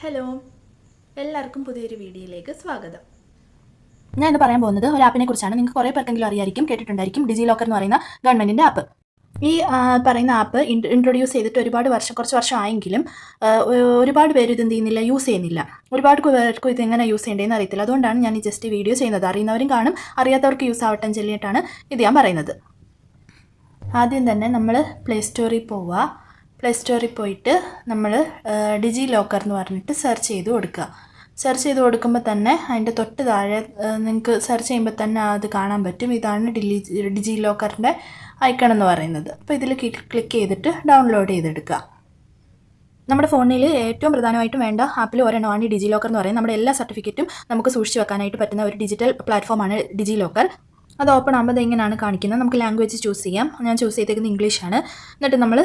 Hello, എല്ലാവർക്കും പുതിയൊരു വീഡിയോയിലേക്ക് സ്വാഗതം. ഞാൻ ഇന്ന് പറയാൻ പോകുന്നത് ഒരു ആപ്പിനെ കുറിച്ചാണ്. നിങ്ങൾക്ക് കുറേ പേർക്കെങ്കിലും അറിയായിരിക്കും, കേട്ടിട്ടുണ്ടായിരിക്കും. ഡിജി ലോക്കർ എന്ന് പറയുന്ന ഗവൺമെൻറ്റിൻ്റെ ആപ്പ്. ഈ പറയുന്ന ആപ്പ് ഇൻട്രൊഡ്യൂസ് ചെയ്തിട്ട് കുറച്ച് വർഷം ആയെങ്കിലും ഒരുപാട് പേര് ഇത് എന്ത് ചെയ്യുന്നില്ല, യൂസ് ചെയ്യുന്നില്ല. ഒരുപാട് പേർക്കും ഇത് എങ്ങനെ യൂസ് ചെയ്യേണ്ടതെന്ന് അറിയത്തില്ല. അതുകൊണ്ടാണ് ഞാൻ ഈ ജസ്റ്റ് വീഡിയോ ചെയ്യുന്നത്. അറിയുന്നവരും കാണും, അറിയാത്തവർക്ക് യൂസ് ആവട്ടെ ചൊല്ലിയിട്ടാണ് ഇത് ഞാൻ പറയുന്നത്. ആദ്യം തന്നെ നമ്മൾ പ്ലേ സ്റ്റോറിൽ പോവുക. പ്ലേ സ്റ്റോറിൽ പോയിട്ട് നമ്മൾ ഡിജി ലോക്കർ എന്ന് പറഞ്ഞിട്ട് സെർച്ച് ചെയ്ത് കൊടുക്കുക. സെർച്ച് ചെയ്ത് കൊടുക്കുമ്പോൾ തന്നെ അതിൻ്റെ തൊട്ട് താഴെ നിങ്ങൾക്ക് സെർച്ച് ചെയ്യുമ്പോൾ തന്നെ അത് കാണാൻ പറ്റും. ഇതാണ് ഡിജി ലോക്കറിൻ്റെ ഐക്കൺ എന്ന് പറയുന്നത്. അപ്പോൾ ഇതിൽ ക്ലിക്ക് ചെയ്തിട്ട് ഡൗൺലോഡ് ചെയ്തെടുക്കുക. നമ്മുടെ ഫോണിൽ ഏറ്റവും പ്രധാനമായിട്ടും വേണ്ട ആപ്പിൽ ഒരെണ്ണമാണ് ഡിജി ലോക്കർ എന്ന് പറയുന്നത്. നമ്മുടെ എല്ലാ സർട്ടിഫിക്കറ്റും നമുക്ക് സൂക്ഷിച്ച് വെക്കാനായിട്ട് പറ്റുന്ന ഒരു ഡിജിറ്റൽ പ്ലാറ്റ്ഫോമാണ് ഡിജി ലോക്കർ. അത് ഓപ്പൺ ആകുമ്പോൾ ഇങ്ങനെയാണ് കാണിക്കുന്നത്. നമുക്ക് ലാംഗ്വേജ് ചൂസ് ചെയ്യാം. ഞാൻ ചൂസ് ചെയ്തേക്കുന്നത് ഇംഗ്ലീഷാണ്. എന്നിട്ട് നമ്മൾ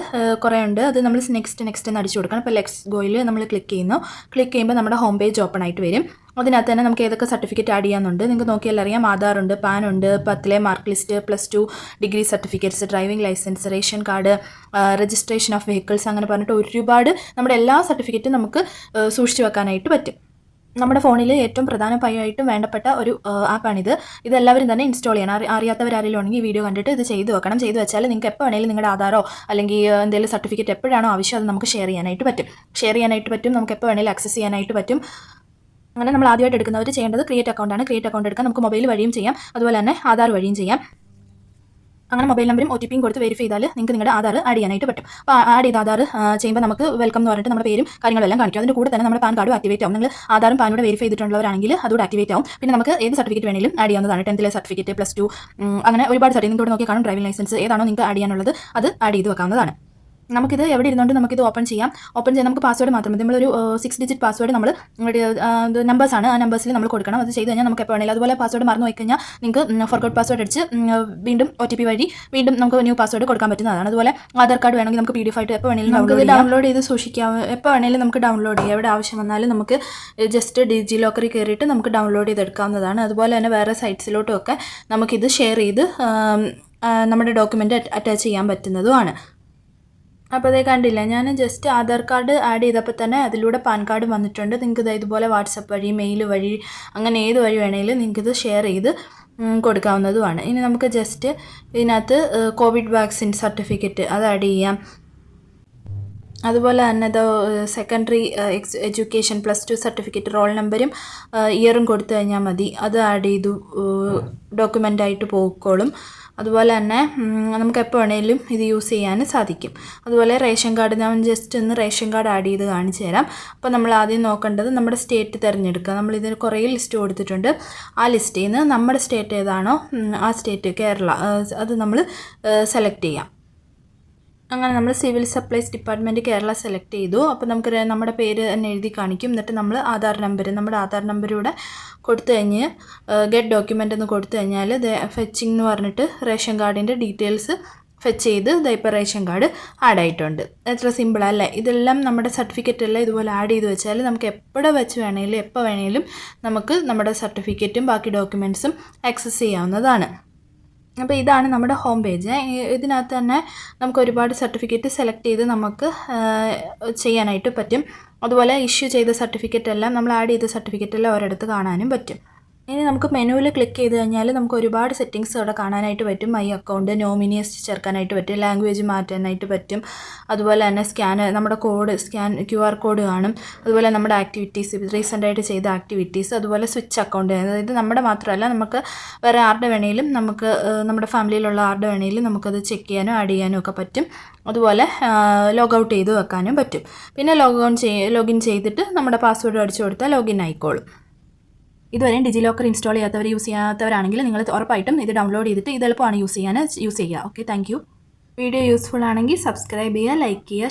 കുറേ ഉണ്ട്, അത് നമ്മൾ നെക്സ്റ്റ് എന്ന് അടിച്ചു കൊടുക്കണം. ഇപ്പോൾ ലെറ്റ്സ് ഗോയിൽ നമ്മൾ ക്ലിക്ക് ചെയ്യുന്നു. ക്ലിക്ക് ചെയ്യുമ്പോൾ നമ്മുടെ ഹോം പേജ് ഓപ്പൺ ആയിട്ട് വരും. അതിനകത്ത് തന്നെ നമുക്ക് ഏതൊക്കെ സർട്ടിഫിക്കറ്റ് ആഡ് ചെയ്യാനുണ്ട് നിങ്ങൾക്ക് നോക്കിയാൽ അറിയാം. ആധാറുണ്ട്, പാൻ ഉണ്ട്, 10ലെ mark list, +2 degree certificates, driving licence, ration card, registration of vehicles, അങ്ങനെ പറഞ്ഞിട്ട് ഒരുപാട് നമ്മുടെ എല്ലാ സർട്ടിഫിക്കറ്റും നമുക്ക് സൂക്ഷിച്ച് വെക്കാനായിട്ട് പറ്റും. നമ്മുടെ ഫോണിൽ ഏറ്റവും പ്രധാനമായിട്ടും വേണ്ടപ്പെട്ട ഒരു ആപ്പാണിത്. ഇതെല്ലാവരും തന്നെ ഇൻസ്റ്റാൾ ചെയ്യണം. അറിയാത്തവരാരെങ്കിലും ഉണ്ടെങ്കിൽ ഈ വീഡിയോ കണ്ടിട്ട് ഇത് ചെയ്ത് വെക്കണം. ചെയ്ത് വെച്ചാൽ നിങ്ങൾക്ക് എപ്പോൾ വേണമെങ്കിലും നിങ്ങളുടെ ആധാറോ അല്ലെങ്കിൽ എന്തെങ്കിലും സർട്ടിഫിക്കറ്റ് എപ്പോഴാണോ ആവശ്യം അത് നമുക്ക് ഷെയർ ചെയ്യാനായിട്ട് പറ്റും. നമുക്ക് എപ്പോൾ വേണമെങ്കിലും ആക്സസ് ചെയ്യാനായിട്ട് പറ്റും. അങ്ങനെ നമ്മൾ ആദ്യമായിട്ട് എടുക്കുന്നവർ ചെയ്യേണ്ടത് ക്രിയേറ്റ് അക്കൗണ്ടാണ്. ക്രിയേറ്റ് അക്കൗണ്ട് എടുക്കാൻ നമുക്ക് മൊബൈൽ വഴിയും ചെയ്യാം, അതുപോലെ തന്നെ ആധാർ വഴിയും ചെയ്യാം. അങ്ങനെ മൊബൈൽ നമ്പറും OTP കൊടുത്ത് വെരിഫൈ ചെയ്താൽ നിങ്ങൾക്ക് നിങ്ങളുടെ ആധാർ ആഡ് ചെയ്യാനായിട്ട് പറ്റും. അപ്പോൾ ആഡ് ചെയ്ത ആധാർ ചെയ്യുമ്പോൾ നമുക്ക് വെൽക്കം എന്ന് പറഞ്ഞിട്ട് നമ്മുടെ പേരും കാര്യങ്ങളെല്ലാം കാണിക്കും. അതിൻ്റെ കൂടെ തന്നെ നമ്മുടെ പാൻ കാർഡും ആക്ടിവേറ്റ് ആവും. നിങ്ങൾ ആധാറും പാനൂടെ വെരിഫൈ ചെയ്തിട്ടുള്ളവരാണെങ്കിൽ അതുകൂടെ ആക്ടിവേറ്റ് ആവും. പിന്നെ നമുക്ക് ഏത് സർട്ടിഫിക്കറ്റ് വേണമെങ്കിലും ആഡ് ചെയ്യാവുന്നതാണ്. 10ലെ സർട്ടിഫിക്കറ്റ്, +2, അങ്ങനെ ഒരുപാട് സർട്ടിഫിക്കറ്റ് നിങ്ങൾക്ക് നോക്കി കാണും. ഡ്രൈവിംഗ് ലൈസൻസ് ഏതാണോ നിങ്ങൾക്ക് ആഡ് ചെയ്യാനുള്ളത് അത് ആഡ് ചെയ്ത് വെക്കാവുന്നതാണ്. നമുക്കിത് എവിടെ ഇരുന്നുകൊണ്ട് നമുക്കിത് ഓപ്പൺ ചെയ്യാം. നമുക്ക് പാസ്വേഡ് മാത്രം മതി. നമ്മളൊരു 6 ഡിജിറ്റ് പാസ്വേഡ് നമ്മൾ നമ്പേഴ്സാണ്, ആ നമ്പേഴ്സിൽ നമ്മൾ കൊടുക്കണം. അത് ചെയ്ത് കഴിഞ്ഞാൽ നമുക്ക് എപ്പോൾ വേണമെങ്കിലും, അതുപോലെ പാസ്വേഡ് മറന്നു പോയി കഴിഞ്ഞാൽ നിങ്ങൾക്ക് ഫോർഗോട്ട് പാസ്വേഡ് അടിച്ച് വീണ്ടും OTP വഴി വീണ്ടും നമുക്ക് ന്യൂ പാസ്വേഡ് കൊടുക്കാൻ പറ്റുന്നതാണ്. അതുപോലെ ആധാർ കാർഡ് വേണമെങ്കിൽ നമുക്ക് PDF ആയിട്ട് എപ്പോൾ വേണമെങ്കിലും നമുക്ക് ഡൗൺലോഡ് ചെയ്ത് സൂക്ഷിക്കാം. എപ്പോൾ വേണമെങ്കിലും നമുക്ക് ഡൗൺലോഡ് ചെയ്യാം. എവിടെ ആവശ്യം വന്നാലും നമുക്ക് ജസ്റ്റ് ഡിജി ലോക്കറിൽ കയറിയിട്ട് നമുക്ക് ഡൗൺലോഡ് ചെയ്തെടുക്കാവുന്നതാണ്. അതുപോലെ തന്നെ വേറെ സൈറ്റ്സിലോട്ടും ഒക്കെ നമുക്കിത് ഷെയർ ചെയ്ത് നമ്മുടെ ഡോക്യുമെൻ്റ് അറ്റാച്ച് ചെയ്യാൻ പറ്റുന്നതുമാണ്. അപ്പോൾ അതേ കണ്ടില്ല, ഞാൻ ജസ്റ്റ് ആധാർ കാർഡ് ആഡ് ചെയ്തപ്പോൾ തന്നെ അതിലൂടെ പാൻ കാർഡ് വന്നിട്ടുണ്ട്. നിങ്ങൾക്ക് ഇതുപോലെ വാട്സപ്പ് വഴി, മെയിൽ വഴി, അങ്ങനെ ഏത് വഴി വേണമെങ്കിലും നിങ്ങൾക്കിത് ഷെയർ ചെയ്ത് കൊടുക്കാവുന്നതുമാണ്. ഇനി നമുക്ക് ജസ്റ്റ് ഇതിനകത്ത് കോവിഡ് വാക്സിൻ സർട്ടിഫിക്കറ്റ് അത് ആഡ് ചെയ്യാം. അതുപോലെ തന്നെ സെക്കൻഡറി എഡ്യൂക്കേഷൻ +2 സർട്ടിഫിക്കറ്റ്, റോൾ നമ്പരും ഇയറും കൊടുത്തു കഴിഞ്ഞാൽ മതി. അത് ആഡ് ചെയ്തു ഡോക്യുമെൻ്റായിട്ട് പോയിക്കോളും. അതുപോലെ തന്നെ നമുക്ക് എപ്പോൾ വേണമെങ്കിലും ഇത് യൂസ് ചെയ്യാൻ സാധിക്കും. അതുപോലെ റേഷൻ കാർഡ്, ഞാൻ ജസ്റ്റ് ഒന്ന് റേഷൻ കാർഡ് ആഡ് ചെയ്ത് കാണിച്ചു തരാം. അപ്പോൾ നമ്മൾ ആദ്യം നോക്കേണ്ടത് നമ്മുടെ സ്റ്റേറ്റ് തിരഞ്ഞെടുക്കുക. നമ്മളിതിന് കുറേ ലിസ്റ്റ് കൊടുത്തിട്ടുണ്ട്. ആ ലിസ്റ്റിൽ നിന്ന് നമ്മുടെ സ്റ്റേറ്റ് ഏതാണോ ആ സ്റ്റേറ്റ്, കേരള, അത് നമ്മൾ സെലക്ട് ചെയ്യാം. അങ്ങനെ നമ്മൾ civil supplies department Kerala select ചെയ്തു. അപ്പോൾ നമുക്ക് നമ്മുടെ പേര് തന്നെ എഴുതി കാണിക്കും. എന്നിട്ട് നമ്മൾ നമ്മുടെ ആധാർ നമ്പരൂടെ കൊടുത്തു കഴിഞ്ഞ് ഗെറ്റ് ഡോക്യുമെൻ്റ് എന്ന് കൊടുത്തു കഴിഞ്ഞാൽ ഫെച്ചിങ് എന്ന് പറഞ്ഞിട്ട് റേഷൻ കാർഡിൻ്റെ ഡീറ്റെയിൽസ് ഫെച്ച് ചെയ്ത് ഇപ്പോൾ റേഷൻ കാർഡ് ആഡ് ആയിട്ടുണ്ട്. എത്ര സിമ്പിളല്ലേ. ഇതെല്ലാം നമ്മുടെ സർട്ടിഫിക്കറ്റ് എല്ലാം ഇതുപോലെ ആഡ് ചെയ്ത് വെച്ചാൽ നമുക്ക് എപ്പോൾ വേണമെങ്കിലും നമുക്ക് നമ്മുടെ സർട്ടിഫിക്കറ്റും ബാക്കി ഡോക്യുമെൻറ്റ്സും ആക്സസ് ചെയ്യാവുന്നതാണ്. അപ്പോൾ ഇതാണ് നമ്മുടെ ഹോം പേജ്. ഇതിനകത്ത് തന്നെ നമുക്ക് ഒരുപാട് സർട്ടിഫിക്കറ്റ് സെലക്ട് ചെയ്ത് നമുക്ക് ചെയ്യാനായിട്ട് പറ്റും. അതുപോലെ ഇഷ്യൂ ചെയ്ത സർട്ടിഫിക്കറ്റ് എല്ലാം, നമ്മൾ ആഡ് ചെയ്ത സർട്ടിഫിക്കറ്റ് എല്ലാം ഒരിടത്ത് കാണാനും പറ്റും. ഇനി നമുക്ക് മെനുവിൽ ക്ലിക്ക് ചെയ്ത് കഴിഞ്ഞാൽ നമുക്ക് ഒരുപാട് സെറ്റിങ്സ് അവിടെ കാണാനായിട്ട് പറ്റും. മൈ അക്കൗണ്ട്, നോമിനീസ് ചേർക്കാനായിട്ട് പറ്റും, ലാംഗ്വേജ് മാറ്റാനായിട്ട് പറ്റും. അതുപോലെ തന്നെ നമ്മുടെ QR കോഡ് കാണും. അതുപോലെ നമ്മുടെ ആക്ടിവിറ്റീസ്, റീസെൻ്റായിട്ട് ചെയ്ത ആക്ടിവിറ്റീസ്, അതുപോലെ സ്വിച്ച് അക്കൗണ്ട്, അതായത് നമ്മുടെ മാത്രമല്ല നമുക്ക് വേറെ ആരുടെ വേണമെങ്കിലും, നമുക്ക് നമ്മുടെ ഫാമിലിയിലുള്ള ആരുടെ വേണമെങ്കിലും നമുക്കത് ചെക്ക് ചെയ്യാനും ആഡ് ചെയ്യാനും ഒക്കെ പറ്റും. അതുപോലെ ലോഗൗട്ട് ചെയ്ത് വെക്കാനും പറ്റും. പിന്നെ ലോഗിൻ ചെയ്തിട്ട് നമ്മുടെ പാസ്വേഡ് അടിച്ചു കൊടുത്താൽ ലോഗിൻ ആയിക്കോളും. ഇതുവരെയും ഡിജി ലോക്കർ ഇൻസ്റ്റാൾ യൂസ് ചെയ്യാത്തവരാണെങ്കിൽ നിങ്ങൾ ഉറപ്പായിട്ടും ഇത് ഡൗൺലോഡ് ചെയ്തിട്ട് ഇത് എളുപ്പമാണ് യൂസ് ചെയ്യുക. Okay, thank you. Video useful ആണെങ്കിൽ സബ്സ്ക്രൈബ് ചെയ്യുക, ലൈക്ക് ചെയ്യുക.